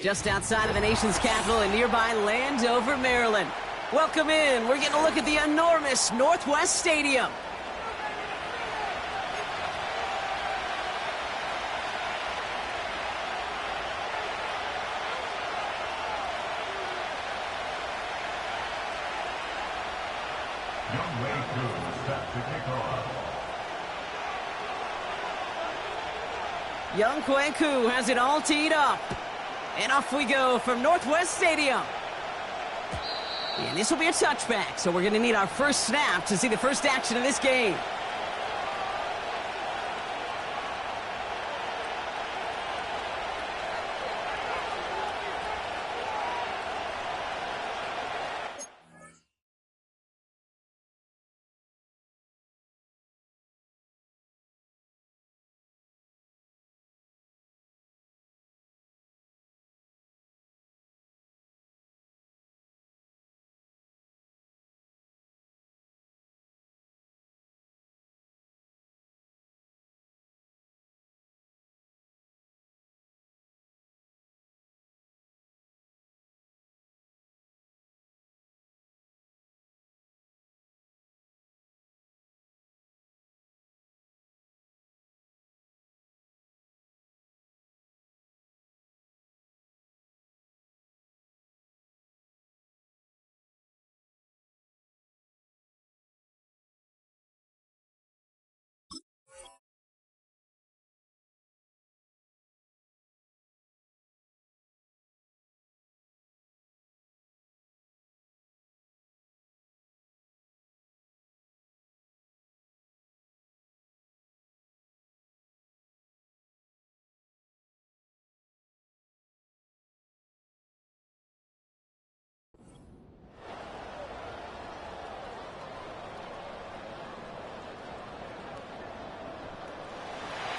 just outside of the nation's capital in nearby Landover, Maryland. Welcome in. We're getting a look at the enormous Northwest Stadium. Young Kweku has it all teed up. And off we go from Northwest Stadium. And this will be a touchback, so we're going to need our first snap to see the first action of this game.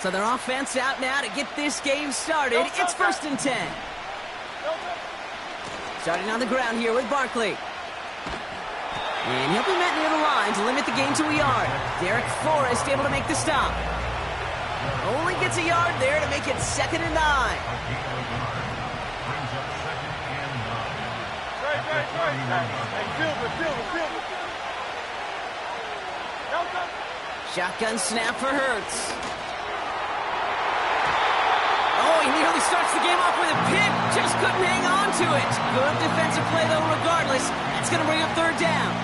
So their offense out now to get this game started. It's 1st and 10. Starting on the ground here with Barkley. And he'll be met near the line to limit the gain to a yard. Derek Forrest able to make the stop. Only gets a yard there to make it 2nd and 9. Shotgun snap for Hurts. Oh, he nearly starts the game off with a pick. Just couldn't hang on to it. Good defensive play, though, regardless. That's going to bring up 3rd down.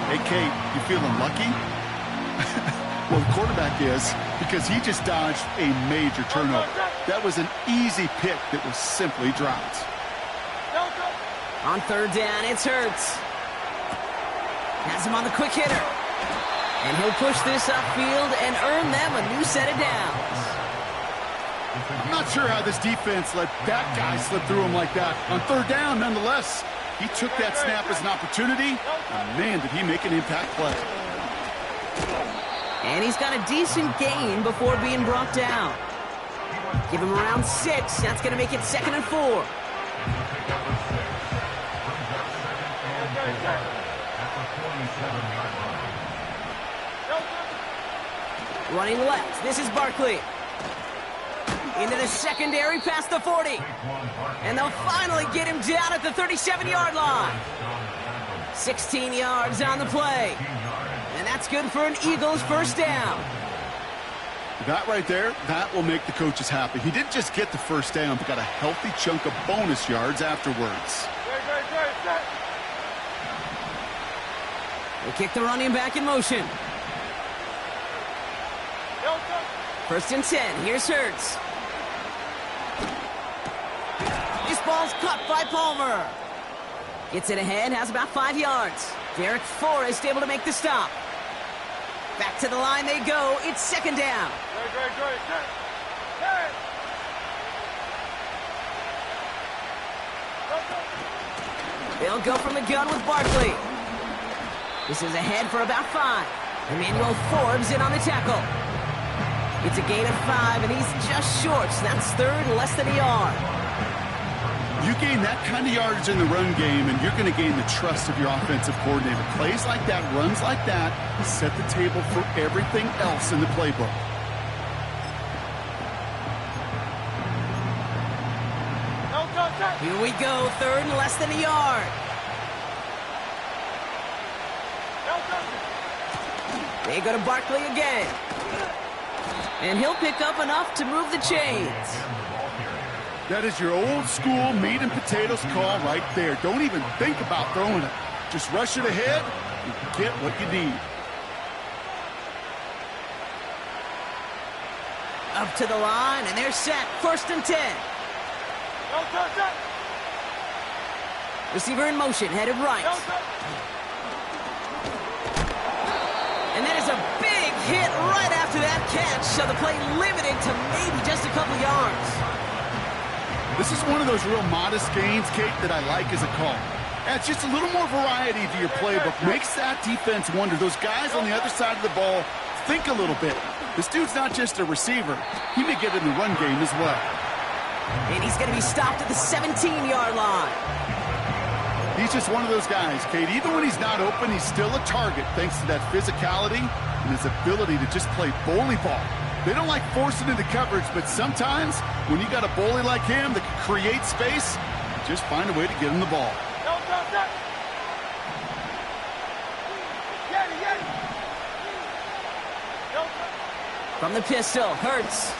Hey, Kate, you feeling lucky? Well, the quarterback is, because he just dodged a major turnover. That was an easy pick that was simply dropped. On 3rd down, it's Hurts. Has him on the quick hitter. And he'll push this upfield and earn them a new set of downs. I'm not sure how this defense let that guy slip through him like that. On 3rd down, nonetheless, he took that snap as an opportunity, and man, did he make an impact play. And he's got a decent gain before being brought down. Give him around 6. That's going to make it 2nd and 4. Running left, this is Barkley. Into the secondary past the 40. And they'll finally get him down at the 37-yard line. 16 yards on the play. And that's good for an Eagles first down. That right there, that will make the coaches happy. He didn't just get the first down, but got a healthy chunk of bonus yards afterwards. They kick the running back in motion. 1st and 10. Here's Hurts. This ball's caught by Palmer. Gets it ahead, has about 5 yards. Derek Forrest able to make the stop. Back to the line they go. It's 2nd down. They'll go from the gun with Barkley. This is ahead for about 5. Emmanuel Forbes in on the tackle. It's a gain of 5, and he's just short. So that's 3rd, less than a yard. You gain that kind of yardage in the run game, and you're going to gain the trust of your offensive coordinator. Plays like that, runs like that, set the table for everything else in the playbook. Here we go, third and less than a yard. They go to Barkley again. And he'll pick up enough to move the chains. That is your old school meat and potatoes call right there. Don't even think about throwing it. Just rush it ahead and get what you need. Up to the line, and they're set. 1st and 10. Receiver in motion, headed right. And that is a big hit right after that catch, so the play limited to maybe just a couple yards. This is one of those real modest gains, Kate, that I like as a call. Adds just a little more variety to your playbook. Makes that defense wonder. Those guys on the other side of the ball think a little bit. This dude's not just a receiver. He may get in the run game as well. And he's going to be stopped at the 17-yard line. He's just one of those guys, Kate. Even when he's not open, he's still a target thanks to that physicality and his ability to just play bully ball. They don't like forcing into coverage, but sometimes when you got a bully like him that can create space, just find a way to get him the ball. From the pistol, Hurts.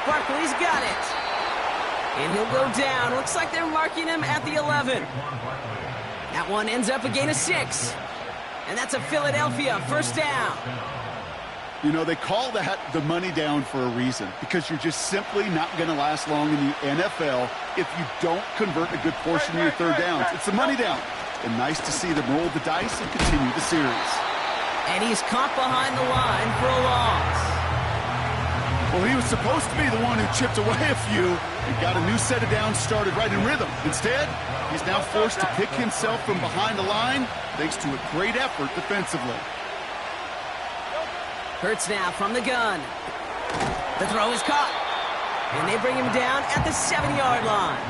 Barkley's got it. And he'll go down. Looks like they're marking him at the 11. That one ends up a gain of 6. And that's a Philadelphia 1st down. You know, they call that the money down for a reason, because you're just simply not going to last long in the NFL if you don't convert a good portion of your 3rd downs. It's the money down. And nice to see them roll the dice and continue the series. And he's caught behind the line for a loss. Well, he was supposed to be the one who chipped away a few and got a new set of downs started right in rhythm. Instead, he's now forced to pick himself from behind the line thanks to a great effort defensively. Hurts now from the gun. The throw is caught. And they bring him down at the 7-yard line.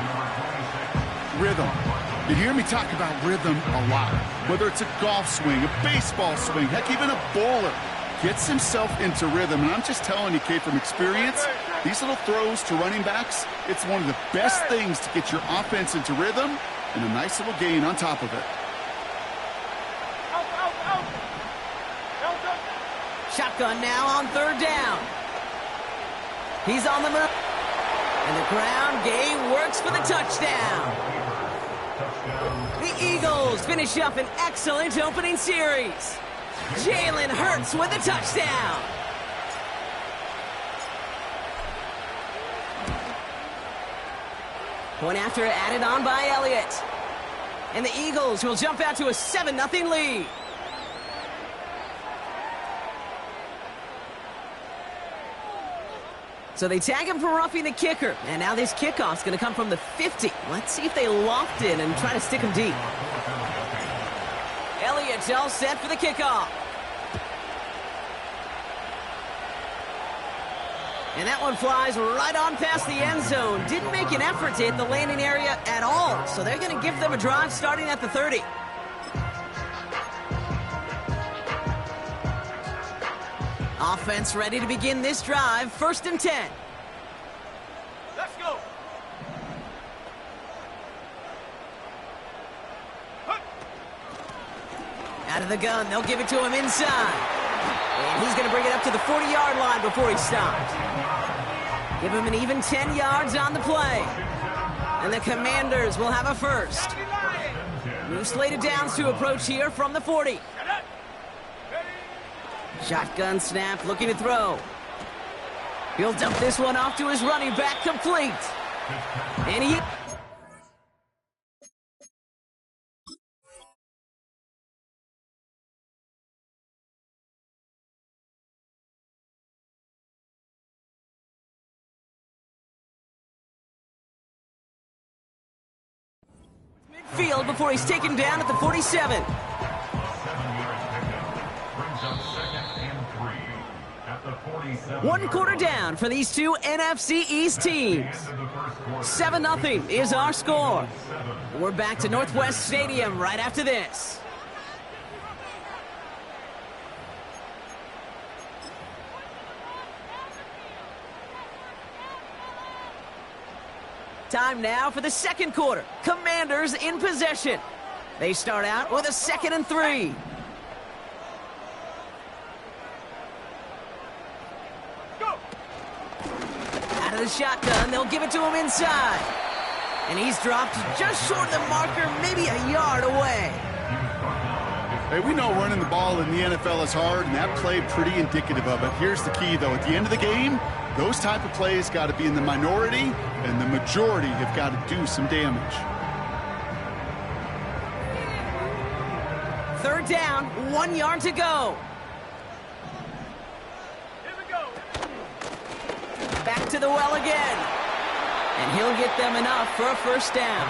Rhythm. You hear me talk about rhythm a lot. Whether it's a golf swing, a baseball swing, heck, even a bowler gets himself into rhythm. And I'm just telling you, Kate, from experience, these little throws to running backs, it's one of the best things to get your offense into rhythm and a nice little gain on top of it. Shotgun now on 3rd down. He's on the move. And the ground game works for the touchdown. The Eagles finish up an excellent opening series. Jalen Hurts with a touchdown. Point after added on by Elliott. And the Eagles will jump out to a 7-0 lead. So they tag him for roughing the kicker. And now this kickoff's going to come from the 50. Let's see if they loft in and try to stick him deep. Elliott's all set for the kickoff. And that one flies right on past the end zone. Didn't make an effort to hit the landing area at all. So they're going to give them a drive starting at the 30. Offense ready to begin this drive. 1st and 10. Let's go. Out of the gun, they'll give it to him inside. And he's going to bring it up to the 40-yard line before he stops. Give him an even 10 yards on the play. And the Commanders will have a first. New slated downs to approach here from the 40. Shotgun snap, looking to throw. He'll dump this one off to his running back, complete. And he... midfield before he's taken down at the 47. One quarter down for these two NFC East teams. 7-0 is our score. We're back to Northwest Stadium right after this. Time now for the second quarter. Commanders in possession. They start out with a 2nd and 3. Go. Out of the shotgun, they'll give it to him inside. And he's dropped just short of the marker, maybe a yard away. Hey, we know running the ball in the NFL is hard, and that play pretty indicative of it. Here's the key, though. At the end of the game, those type of plays got to be in the minority, and the majority have got to do some damage. 3rd down, 1 yard to go. Here we go. Back to the well again. And he'll get them enough for a 1st down.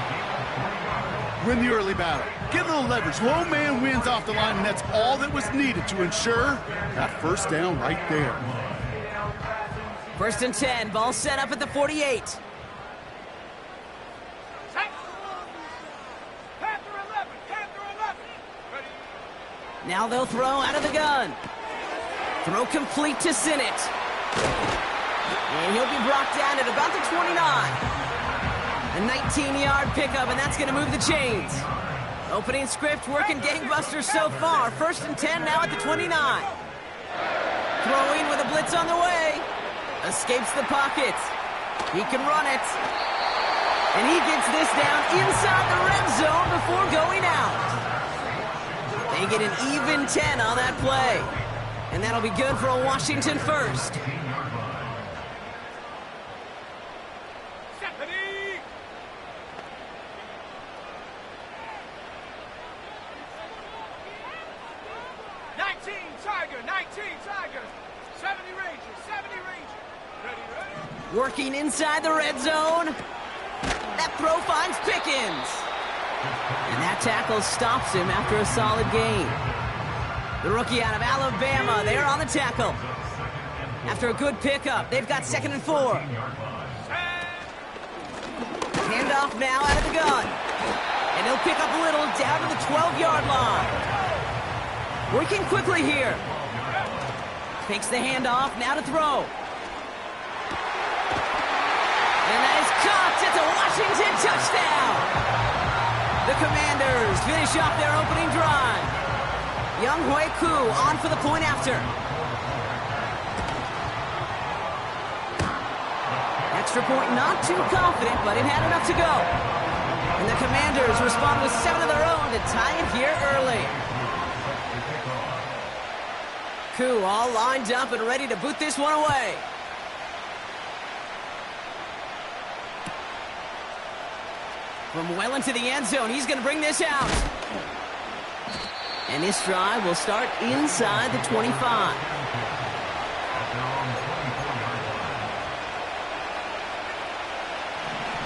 Win the early battle. Get a little leverage. Low man wins off the line, and that's all that was needed to ensure that 1st down right there. 1st and 10, ball set up at the 48. Set. Panther 11. Panther 11. Ready. Now they'll throw out of the gun. Throw complete to Sinnott. And he'll be brought down at about the 29. A 19-yard pickup, and that's going to move the chains. Opening script working gangbusters so far. 1st and 10 now at the 29. Throwing with a blitz on the way. Escapes the pocket. He can run it. And he gets this down inside the red zone before going out. They get an even 10 on that play. And that'll be good for a Washington 1st. Ready. 19 Tiger. 19 Tiger. 70 Rangers. 70 Rangers. Ready. Working inside the red zone. That throw finds Pickens. And that tackle stops him after a solid gain. The rookie out of Alabama, they're on the tackle. After a good pickup, they've got 2nd and 4. Handoff now out of the gun. And he'll pick up a little down to the 12-yard line. Working quickly here. Takes the handoff, now to throw. And that is caught. It's a Washington touchdown. The Commanders finish off their opening drive. Younghoe Koo on for the point after. Extra point not too confident, but it had enough to go. And the Commanders respond with 7 of their own to tie it here early. Koo all lined up and ready to boot this one away. From well into the end zone, he's going to bring this out. And this drive will start inside the 25.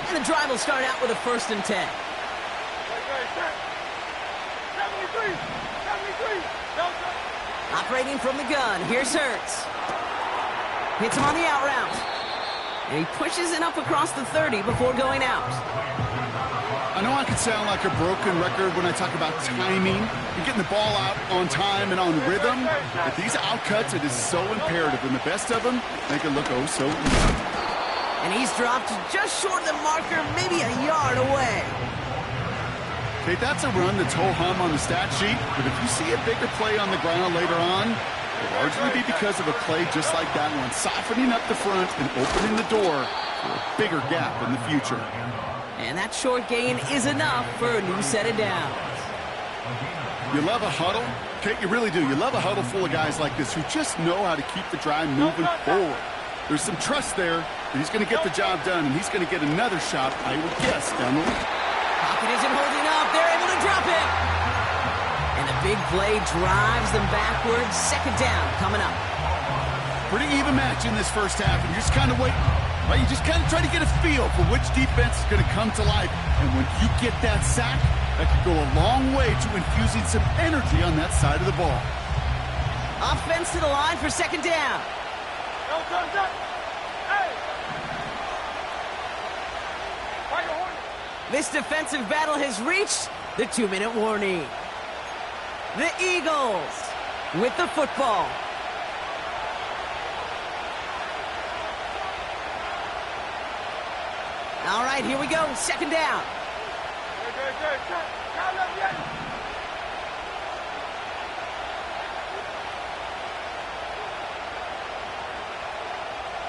And the drive will start out with a 1st and 10. 73. 73. Operating from the gun, here's Hurts. Hits him on the out route. And he pushes it up across the 30 before going out. I know I could sound like a broken record when I talk about timing and getting the ball out on time and on rhythm, but these outcuts, it is so imperative, and the best of them make it look oh so easy. And he's dropped just short of the marker, maybe a yard away. Okay, that's a run that's ho-hum on the stat sheet, but if you see a bigger play on the ground later on, it'll largely be because of a play just like that one, softening up the front and opening the door for a bigger gap in the future. And that short gain is enough for a new set of downs. You love a huddle? Okay, you really do. You love a huddle full of guys like this who just know how to keep the drive moving forward. There's some trust there that he's going to get the job done, and he's going to get another shot, I would guess, down the line. Pocket isn't holding up. They're able to drop it. And a big play drives them backwards. 2nd down coming up. Pretty even match in this first half, and you're just kind of waiting. Right? You just kind of try to get a feel for which defense is going to come to life. And when you get that sack, that could go a long way to infusing some energy on that side of the ball. Offense to the line for 2nd down. Hey! Tiger Hornet. This defensive battle has reached the 2-minute warning. The Eagles with the football. All right, here we go. Second down. Good. Count up, yes.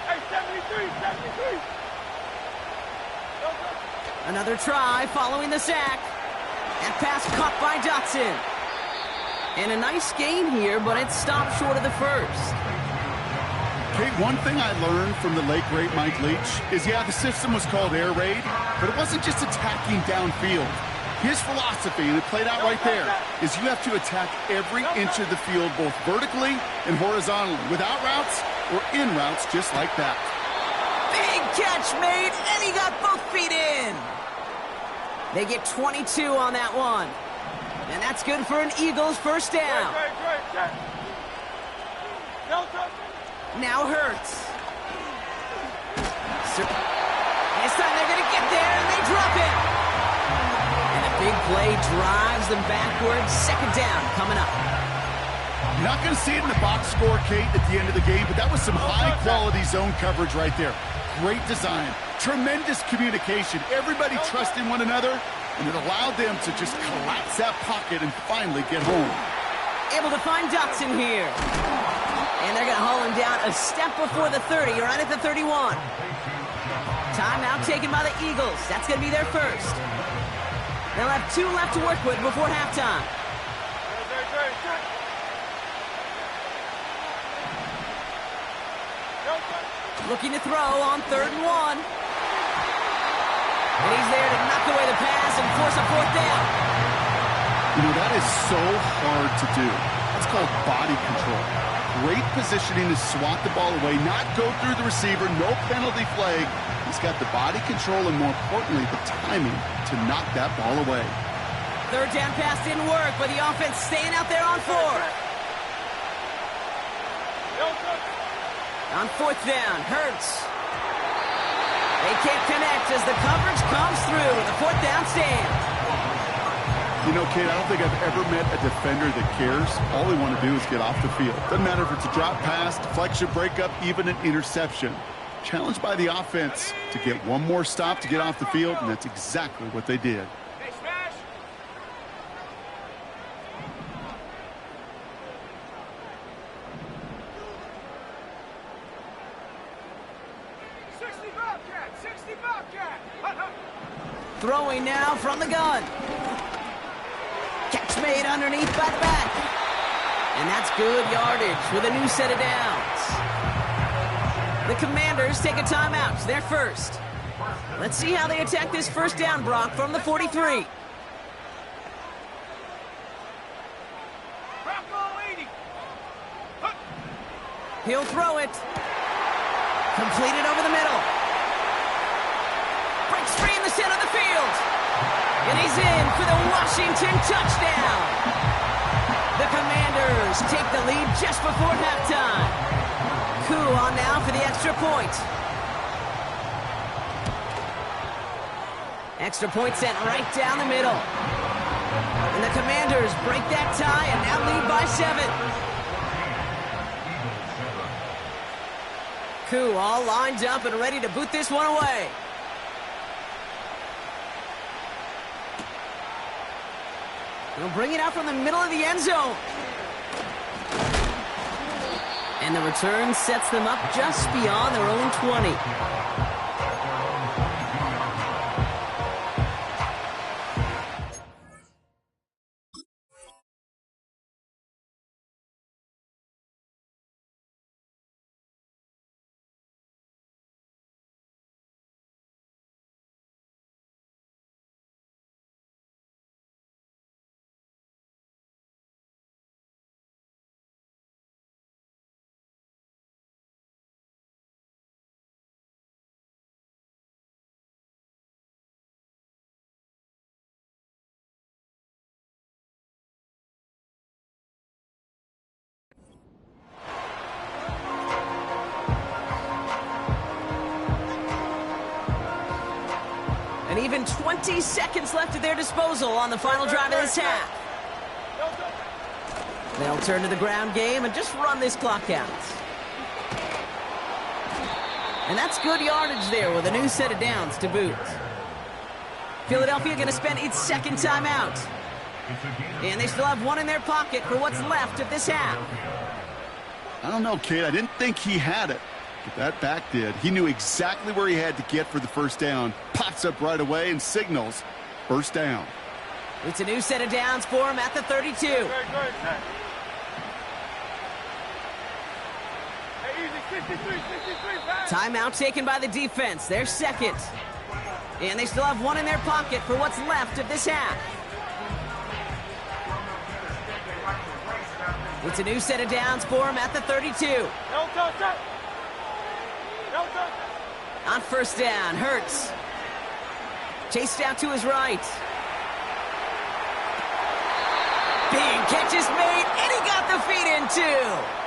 Hey, 73. Another try following the sack. That pass caught by Dotson. And a nice gain here, but it stopped short of the first. Kate, one thing I learned from the late great Mike Leach is, yeah, the system was called air raid, but it wasn't just attacking downfield. His philosophy, and it played out right there, is you have to attack every inch of the field, both vertically and horizontally, without routes or in routes, just like that. Big catch made, and he got both feet in. They get 22 on that one. And that's good for an Eagles first down. Great. Delta. Now Hurts. This time they're going to get there, and they drop it. And a big play drives them backwards. Second down coming up. You're not going to see it in the box score, Kate, at the end of the game, but that was some high-quality zone coverage right there. Great design. Tremendous communication. Everybody trusting one another, and it allowed them to just collapse that pocket and finally get home. Able to find Dotson here. And they're going to haul him down a step before the 30, right at the 31. Timeout taken by the Eagles. That's going to be their first. They'll have 2 left to work with before halftime. Looking to throw on 3rd and 1. And he's there to knock away the pass and force a 4th down. You know, that is so hard to do. That's called body control. Great positioning to swat the ball away, not go through the receiver, no penalty flag. He's got the body control and, more importantly, the timing to knock that ball away. 3rd down pass didn't work, but the offense staying out there on 4th. On 4th down, Hurts. They can't connect as the coverage comes through. The 4th down stands. You know, Kate, I don't think I've ever met a defender that cares. All they want to do is get off the field. Doesn't matter if it's a drop pass, deflection, breakup, even an interception. Challenged by the offense to get one more stop to get off the field, and that's exactly what they did. Hey, smash. Sixty Bobcat. Throwing now from the gun. Catch made underneath by the back. And that's good yardage with a new set of downs. The Commanders take a timeout. It's their first. Let's see how they attack this first down, Brock, from the 43. He'll throw it. Completed over the middle. Breaks free in the center of the field. And he's in for the Washington touchdown. The Commanders take the lead just before halftime. Koo on now for the extra point. Extra point sent right down the middle. And the Commanders break that tie and now lead by 7. Koo all lined up and ready to boot this one away. He'll bring it out from the middle of the end zone. And the return sets them up just beyond their own 20. And even 20 seconds left at their disposal on the final drive of this half. They'll turn to the ground game and just run this clock out. And that's good yardage there with a new set of downs to boot. Philadelphia going to spend its second timeout. And they still have one in their pocket for what's left of this half. I don't know, kid. I didn't think he had it. But that back did. He knew exactly where he had to get for the first down. Pops up right away and signals first down. It's a new set of downs for him at the 32. Timeout taken by the defense. Their second. And they still have one in their pocket for what's left of this half. It's a new set of downs for him at the 32. On first down, Hurts. Chased out to his right. Big catch is made, and he got the feet in too.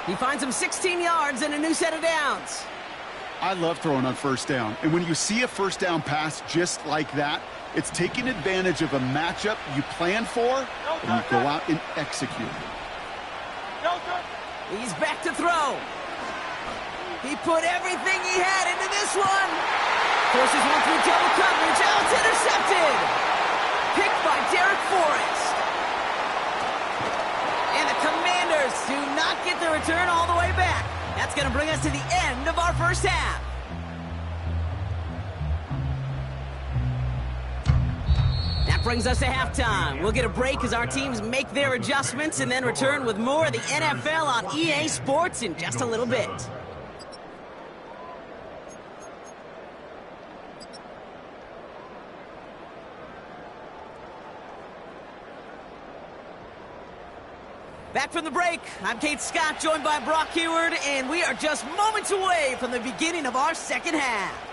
He finds him 16 yards and a new set of downs. I love throwing on first down. And when you see a first down pass just like that, it's taking advantage of a matchup you plan for, and you go out and execute. He's back to throw. He put everything he had into this one. Forces one through double coverage. Oh, it's intercepted. Picked by Derek Forrest. And the Commanders do not get the return all the way back. That's going to bring us to the end of our first half. That brings us to halftime. We'll get a break as our teams make their adjustments and then return with more of the NFL on EA Sports in just a little bit. Back from the break, I'm Kate Scott, joined by Brock Heward, and we are just moments away from the beginning of our second half.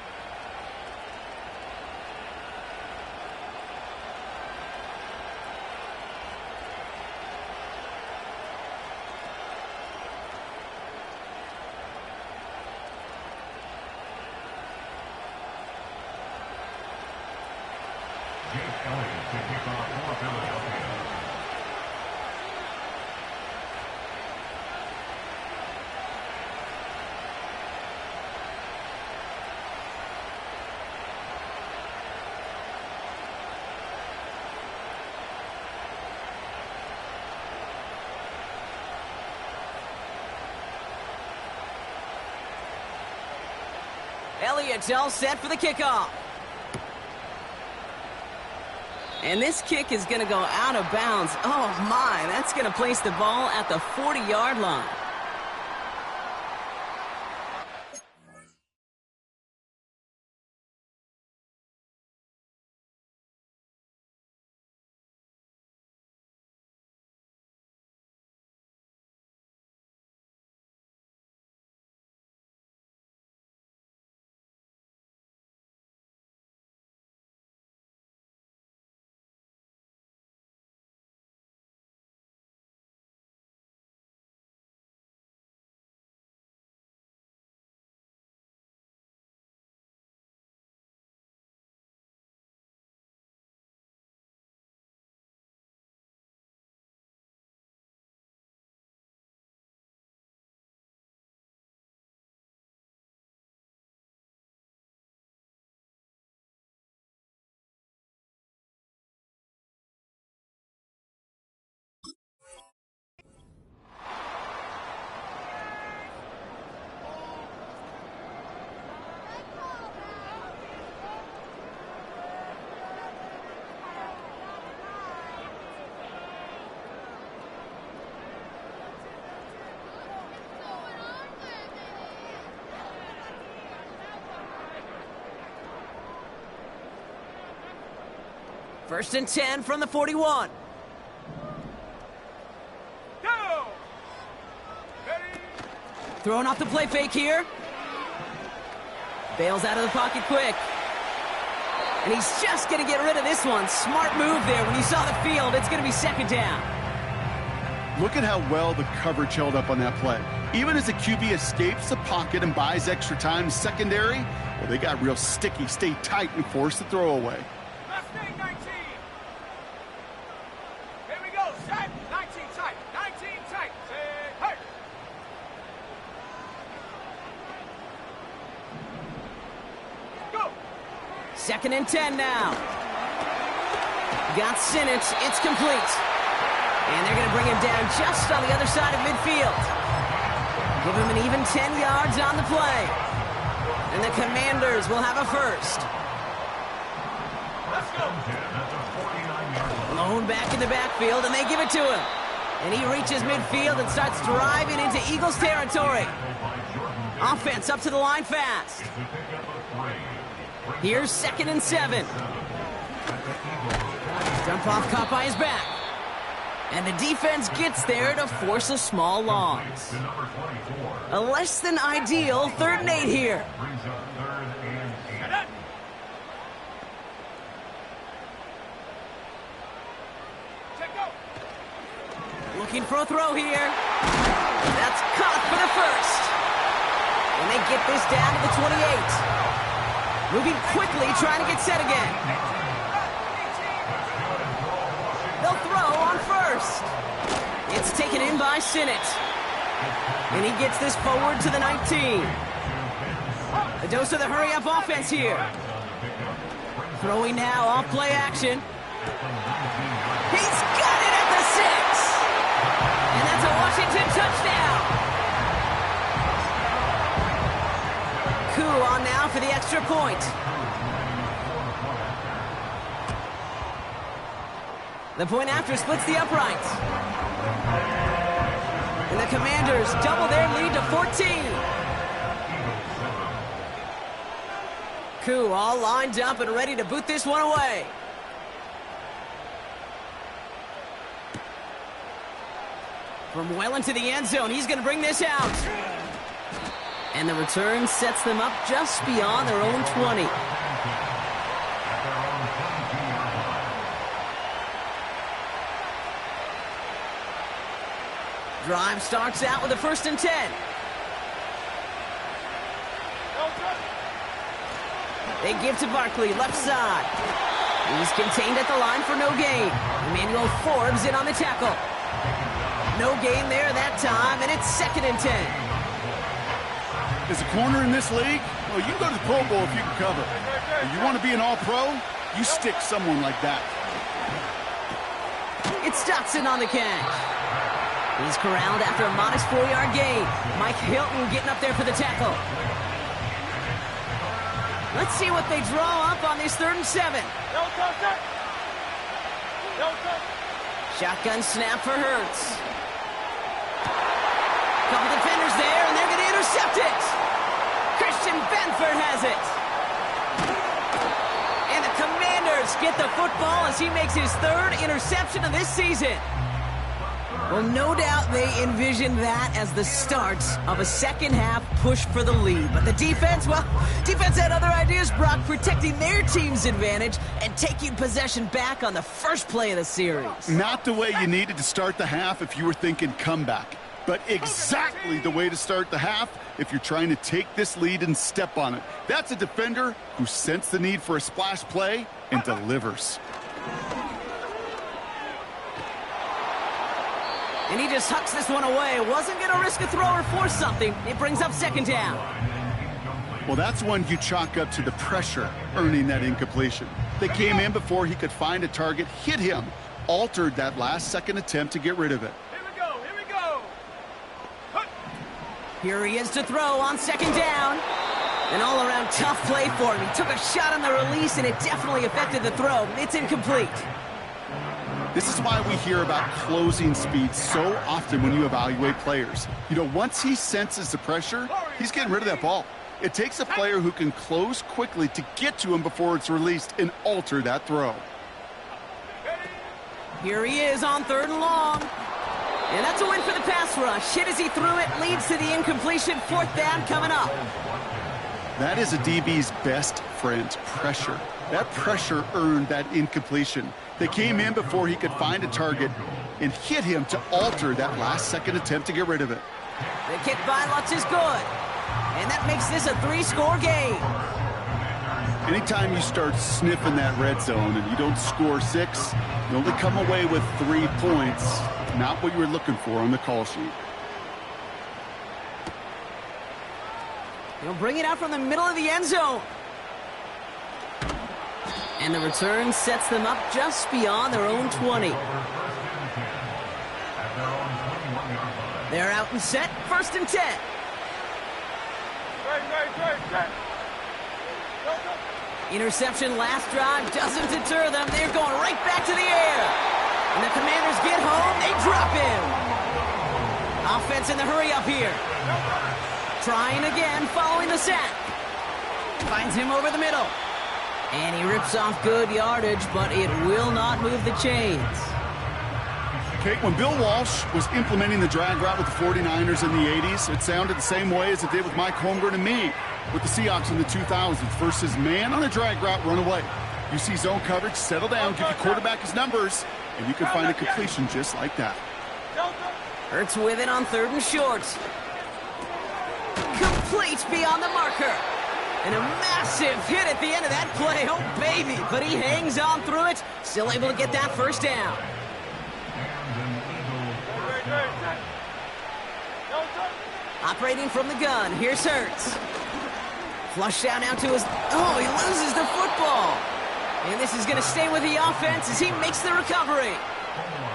Elliott's all set for the kickoff. And this kick is going to go out of bounds. Oh, my. That's going to place the ball at the 40-yard line. First and 10 from the 41. Go! Ready? Throwing off the play fake here. Bails out of the pocket quick. And he's just going to get rid of this one. Smart move there. When you saw the field, it's going to be second down. Look at how well the coverage held up on that play. Even as the QB escapes the pocket and buys extra time secondary, well, they got real sticky, stay tight, and force the throw away. Mustang 19. Here we go. Set. 19 tight. 19 tight. Set. Hey. 2nd and 10 now. Got Sinnott. It's complete. And they're going to bring him down just on the other side of midfield. Give him an even 10 yards on the play. And the Commanders will have a first. Let's go. Lone back in the backfield, and they give it to him. And he reaches midfield and starts driving into Eagles territory. Offense up to the line fast. Here's 2nd and 7. Dump off caught by his back. And the defense gets there to force a small loss. A less than ideal 3rd and 8 here. Looking for a throw here. That's caught for the first. And they get this down to the 28. Moving quickly, trying to get set again. They'll throw on first. It's taken in by Sinnott. And he gets this forward to the 19. A dose of the hurry-up offense here. Throwing now off play action. He's got it at the 6. And that's a Washington touchdown. Koo on now for the extra point. The point after splits the uprights. And the Commanders double their lead to 14. Koo all lined up and ready to boot this one away. From well into the end zone, he's going to bring this out. And the return sets them up just beyond their own 20. Drive starts out with a 1st and 10. They give to Barkley, left side. He's contained at the line for no gain. Emmanuel Forbes in on the tackle. No gain there that time, and it's 2nd and 10. As a corner in this league, well, you can go to the Pro Bowl if you can cover. If you want to be an all-pro, you stick someone like that. It's Dotson on the catch. He's corralled after a modest 4-yard gain. Mike Hilton getting up there for the tackle. Let's see what they draw up on this 3rd and 7. Shotgun snap for Hurts. Couple defenders there, and they're going to intercept it. Christian Benford has it. And the Commanders get the football as he makes his 3rd interception of this season. Well, no doubt they envisioned that as the start of a second-half push for the lead. But the defense, well, defense had other ideas, Brock, protecting their team's advantage and taking possession back on the first play of the series. Not the way you needed to start the half if you were thinking comeback, but exactly the way to start the half if you're trying to take this lead and step on it. That's a defender who sensed the need for a splash play and delivers. And he just hucks this one away. Wasn't going to risk a throw or force something. It brings up 2nd down. Well, that's one you chalk up to the pressure earning that incompletion. They came in before he could find a target, hit him, altered that last-second attempt to get rid of it. Here we go, here we go. Here he is to throw on 2nd down. An all-around tough play for him. He took a shot on the release, and it definitely affected the throw. It's incomplete. This is why we hear about closing speed so often when you evaluate players. You know, once he senses the pressure, he's getting rid of that ball. It takes a player who can close quickly to get to him before it's released and alter that throw. Here he is on 3rd and long. And that's a win for the pass rush. Hit as he threw it, leads to the incompletion. 4th down coming up. That is a DB's best friend, pressure. That pressure earned that incompletion. They came in before he could find a target and hit him to alter that last-second attempt to get rid of it. The kick by Lutz is good. And that makes this a 3-score game. Anytime you start sniffing that red zone and you don't score 6, you only come away with 3 points. Not what you were looking for on the call sheet. He'll bring it out from the middle of the end zone. And the return sets them up just beyond their own 20. They're out and set, 1st and 10. Interception last drive doesn't deter them. They're going right back to the air. And the Commanders get home, they drop him. Offense in the hurry up here. Trying again following the sack. Finds him over the middle. And he rips off good yardage, but it will not move the chains. Kate, when Bill Walsh was implementing the drag route with the 49ers in the 80s, it sounded the same way as it did with Mike Holmgren and me with the Seahawks in the 2000s versus man on a drag route, run away. You see zone coverage, settle down, give your quarterback his numbers, and you can find a completion just like that. Hurts with it on 3rd and short. Complete beyond the marker. And a massive hit at the end of that play. Oh, baby. But he hangs on through it. Still able to get that 1st down. Operating from the gun. Here's Hurts. Flushed out now to his... Oh, he loses the football. And this is going to stay with the offense as he makes the recovery.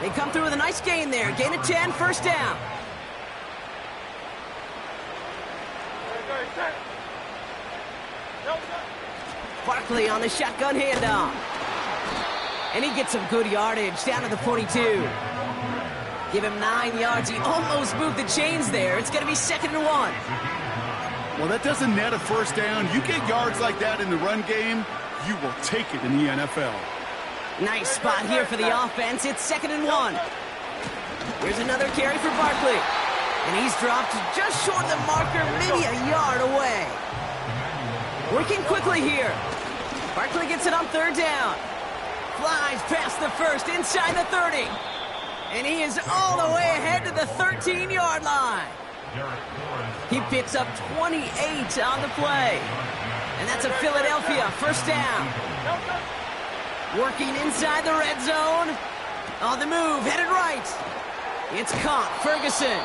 They come through with a nice gain there. Gain of 10, 1st down. Barkley on the shotgun handoff. And he gets some good yardage down to the 42. Give him 9 yards. He almost moved the chains there. It's going to be 2nd and 1. Well, that doesn't net a 1st down. You get yards like that in the run game, you will take it in the NFL. Nice spot here for the offense. It's 2nd and 1. Here's another carry for Barkley. And he's dropped just short of the marker, maybe a yard away. Working quickly here. Barkley gets it on 3rd down. Flies past the 1st, inside the 30. And he is all the way ahead to the 13-yard line. He picks up 28 on the play. And that's a Philadelphia 1st down. Working inside the red zone. On the move, headed right. It's caught, Ferguson.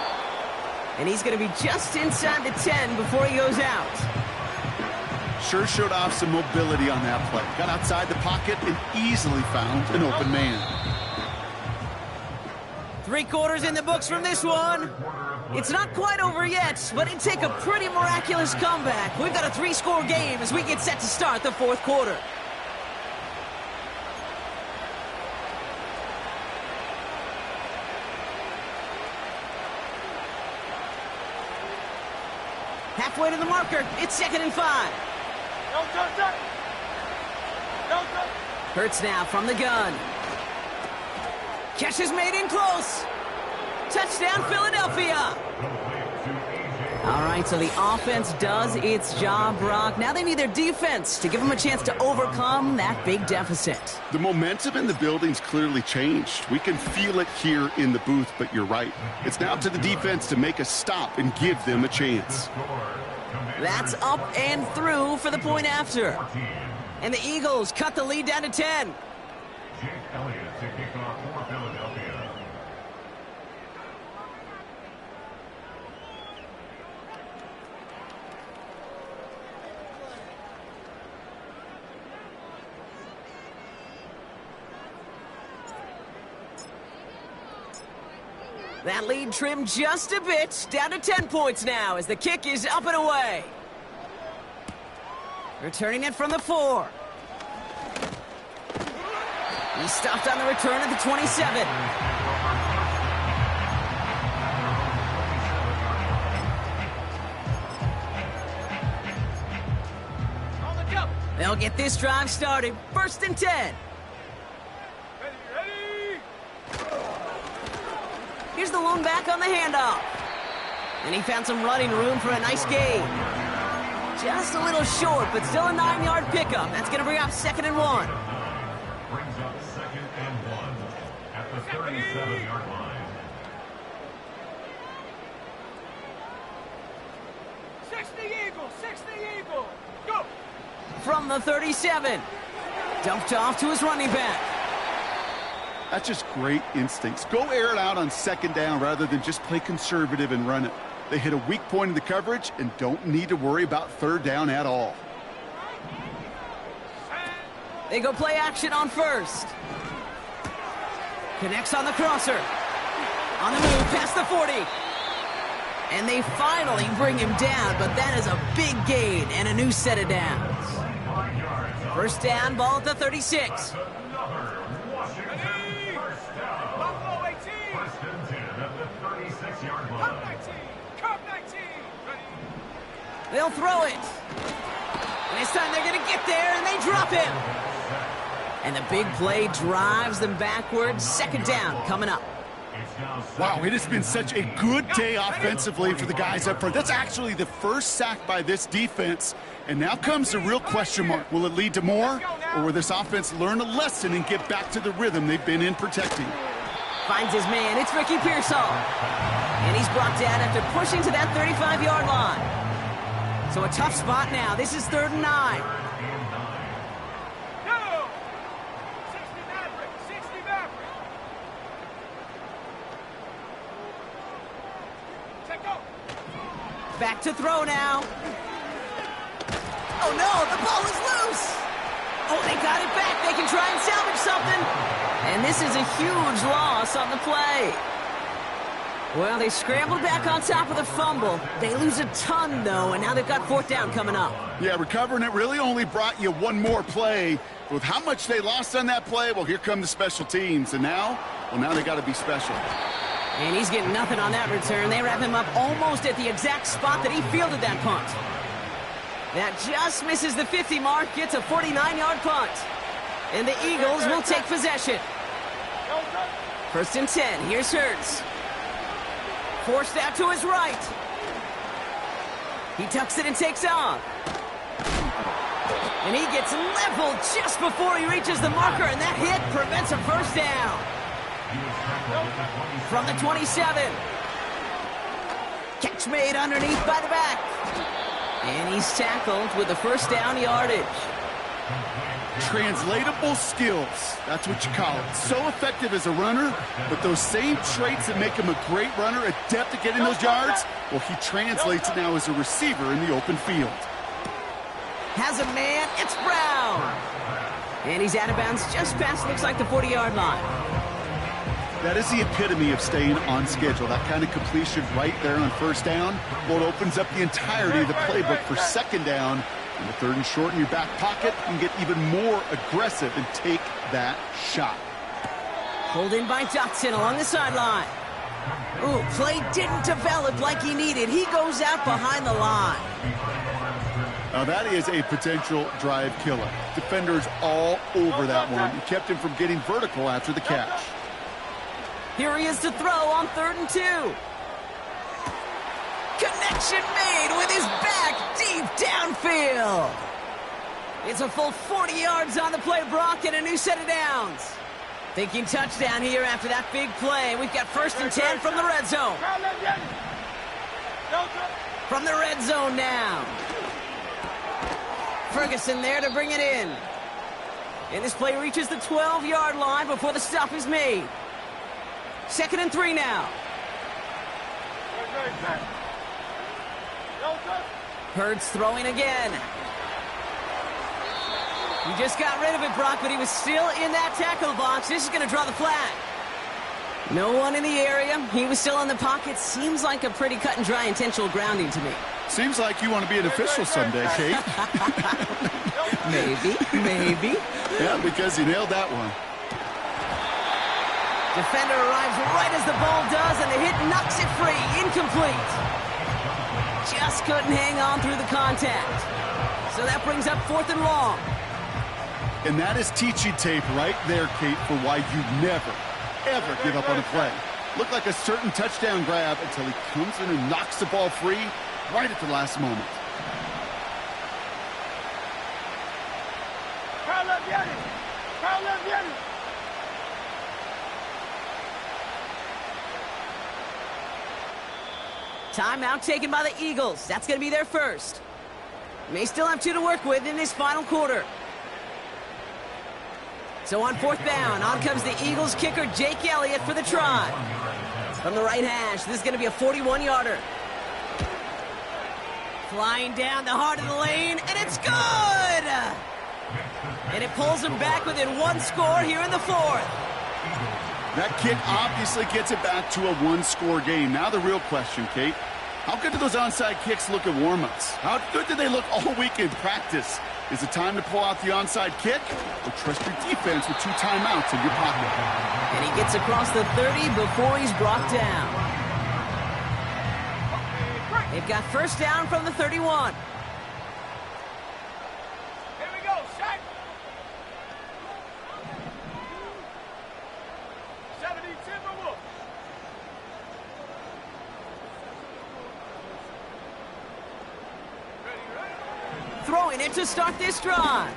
And he's going to be just inside the 10 before he goes out. Sure showed off some mobility on that play. Got outside the pocket and easily found an open man. 3 quarters in the books from this one. It's not quite over yet, but it'd take a pretty miraculous comeback. We've got a 3-score game as we get set to start the 4th quarter. Halfway to the marker, it's 2nd and 5. Hurts now from the gun. Catch is made in close. Touchdown, Philadelphia. All right, so the offense does its job, Brock. Now they need their defense to give them a chance to overcome that big deficit. The momentum in the building's clearly changed. We can feel it here in the booth, but you're right. It's now up to the defense to make a stop and give them a chance. That's up and through for the point after. And the Eagles cut the lead down to 10. Jake Elliott to kick off for Philadelphia. That lead trimmed just a bit, down to 10 points now as the kick is up and away. Returning it from the 4. He stopped on the return at the 27. They'll get this drive started. 1st and 10. Here's the lone back on the handoff. And he found some running room for a nice gain. Just a little short, but still a 9-yard pickup. That's going to bring up 2nd and 1. Brings up 2nd and 1 at the 37-yard line. 60 Eagles, 60 Eagles. Go. From the 37. Dumped off to his running back. That's just great instincts. Go air it out on 2nd down rather than just play conservative and run it. They hit a weak point in the coverage and don't need to worry about 3rd down at all. They go play action on first. Connects on the crosser. On the move, past the 40. And they finally bring him down, but that is a big gain and a new set of downs. First down, ball at the 36. Buffalo 18. First and 10 at the 36-yard Cup line. 19. Cup 19. Ready. They'll throw it. And this time they're going to get there, and they drop him. And the big play drives them backwards. Second down coming up. Wow, it has been such a good day offensively for the guys up front. That's actually the first sack by this defense. And now comes the real question mark. Will it lead to more? Or will this offense learn a lesson and get back to the rhythm they've been in protecting? Finds his man. It's Ricky Pearsall. And he's brought down after pushing to that 35-yard line. So a tough spot now. This is 3rd and 9. Go. 60 Maverick. 60 Maverick. Check go. Back to throw now. Oh, no, the ball is loose. Oh, they got it back. They can try and salvage something. And this is a huge loss on the play. Well, they scrambled back on top of the fumble. They lose a ton, though, and now they've got 4th down coming up. Yeah, recovering it really only brought you one more play. With how much they lost on that play, well, here come the special teams. And now they got to be special. And he's getting nothing on that return. They wrap him up almost at the exact spot that he fielded that punt. That just misses the 50 mark, gets a 49-yard punt. And the Eagles will take possession. 1st and 10, here's Hurts. Forced out to his right. He tucks it and takes off. And he gets leveled just before he reaches the marker, and that hit prevents a first down. From the 27. Catch made underneath by the back. And he's tackled with the first down yardage. Translatable skills. That's what you call it. So effective as a runner, but those same traits that make him a great runner, adept at getting those yards, well, he translates it now as a receiver in the open field. Has a man, it's Brown. And he's out of bounds just past, looks like the 40-yard line. That is the epitome of staying on schedule. That kind of completion right there on first down. Well, it opens up the entirety of the playbook for second down. And the 3rd and short in your back pocket, you can get even more aggressive and take that shot. Pulled in by Dotson along the sideline. Ooh, play didn't develop like he needed. He goes out behind the line. Now that is a potential drive killer. Defenders all over that one. He kept him from getting vertical after the catch. Here he is to throw on 3rd and 2. Connection made with his back deep downfield. It's a full 40 yards on the play, Brock, and a new set of downs. Thinking touchdown here after that big play. We've got 1st and 10 from the red zone. From the red zone now. Ferguson there to bring it in. And this play reaches the 12-yard line before the stop is made. 2nd and 3 now. Hurts throwing again. He just got rid of it, Brock, but he was still in that tackle box. This is going to draw the flag. No one in the area. He was still in the pocket. Seems like a pretty cut and dry intentional grounding to me. Seems like you want to be an official someday, Kate. Maybe. Yeah, because he nailed that one. Defender arrives right as the ball does, and the hit knocks it free. Incomplete. Just couldn't hang on through the contact. So that brings up 4th and long. And that is teaching tape right there, Kate, for why you never, ever give up on a play. Looked like a certain touchdown grab until he comes in and knocks the ball free right at the last moment. Timeout taken by the Eagles. That's going to be their first. May still have 2 to work with in this final quarter. So on 4th down, on comes the Eagles kicker, Jake Elliott, for the try. From the right hash, this is going to be a 41-yarder. Flying down the heart of the lane, and it's good! And it pulls them back within one score here in the fourth. That kick obviously gets it back to a one-score game. Now the real question, Kate, how good do those onside kicks look at warm-ups? How good do they look all week in practice? Is it time to pull out the onside kick, or trust your defense with 2 timeouts in your pocket? And he gets across the 30 before he's brought down. They've got first down from the 31. Here we go, set. 70 Timberwolves. Ready. Throwing it to start this drive.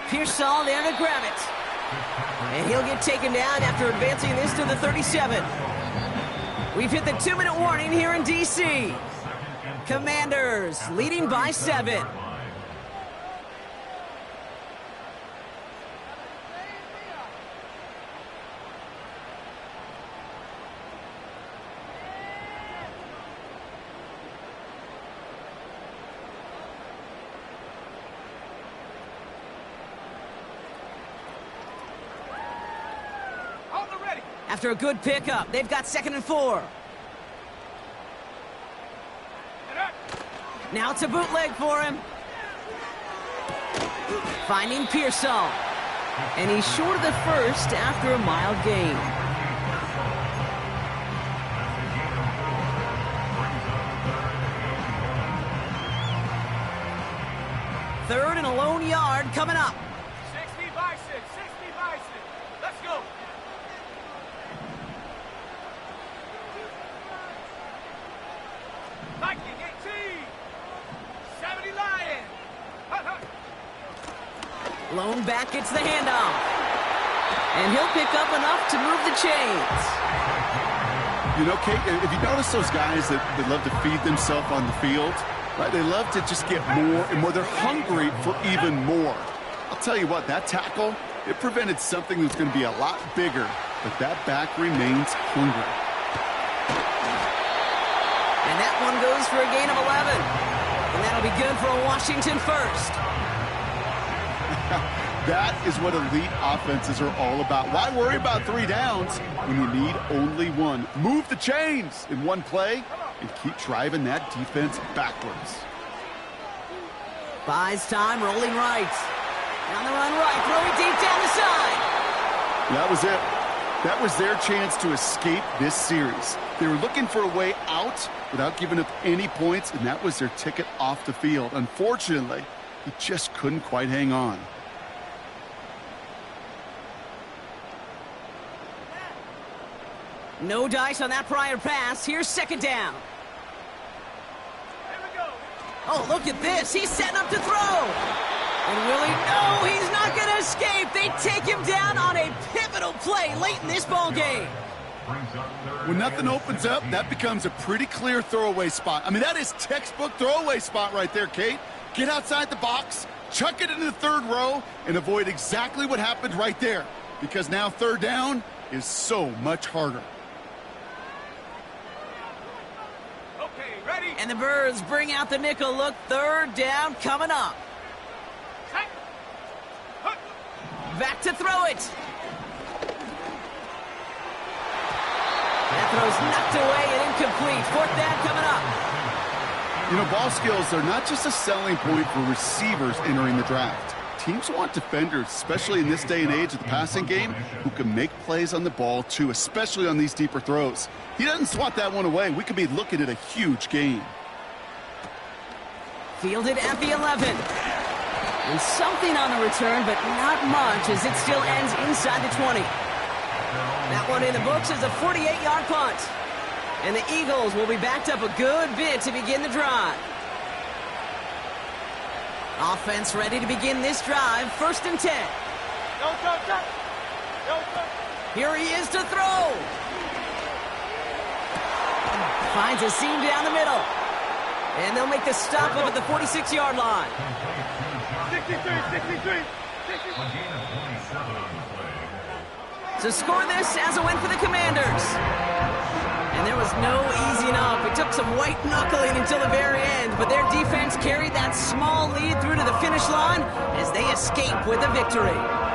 Pearsall there to grab it. And he'll get taken down after advancing this to the 37. We've hit the 2-minute warning here in D.C. Commanders leading by 7. After a good pickup, they've got 2nd and 4. Now it's a bootleg for him. Finding Pearsall. And he's short of the first after a mild gain. Third and a lone yard coming up. 60 by 6, 60 by 6. Let's go. Viking 18. 70 Lion. Lone back gets the handoff. And he'll pick up enough to move the chains. You know, Kate, if you notice those guys that love to feed themselves on the field, right? They love to just get more and more. They're hungry for even more. I'll tell you what, that tackle, it prevented something that's going to be a lot bigger, but that back remains hungry. And that one goes for a gain of 11. And that'll be good for a Washington first. That is what elite offenses are all about. Why worry about 3 downs when you need only 1? Move the chains in one play and keep driving that defense backwards. Buys time, rolling right. Down the run right, throwing deep down the side. That was it. That was their chance to escape this series. They were looking for a way out without giving up any points, and that was their ticket off the field. Unfortunately, he just couldn't quite hang on. No dice on that prior pass. Here's 2nd down. Here we go. Oh, look at this. He's setting up to throw. And will he? No, he's not going to escape. They take him down on a pivotal play late in this ball game. When nothing opens up, that becomes a pretty clear throwaway spot. I mean, that is textbook throwaway spot right there, Kate. Get outside the box, chuck it into the 3rd row, and avoid exactly what happened right there. Because now 3rd down is so much harder. Okay, ready. And the Birds bring out the nickel look. 3rd down coming up. Set. Hook. Back to throw it. That throw's knocked away and incomplete. 4th down coming up. You know, ball skills are not just a selling point for receivers entering the draft. Teams want defenders, especially in this day and age of the passing game, who can make plays on the ball too, especially on these deeper throws. He doesn't swat that one away. We could be looking at a huge game. Fielded at the 11. And something on the return, but not much as it still ends inside the 20. That one in the books is a 48-yard punt. And the Eagles will be backed up a good bit to begin the drive. Offense ready to begin this drive. 1st and 10. Here he is to throw. Finds a seam down the middle. And they'll make the stop up at the 46-yard line. 63. To score this as a win for the Commanders. And there was no easing up. It took some white knuckling until the very end, but their defense carried that small lead through to the finish line as they escaped with the victory.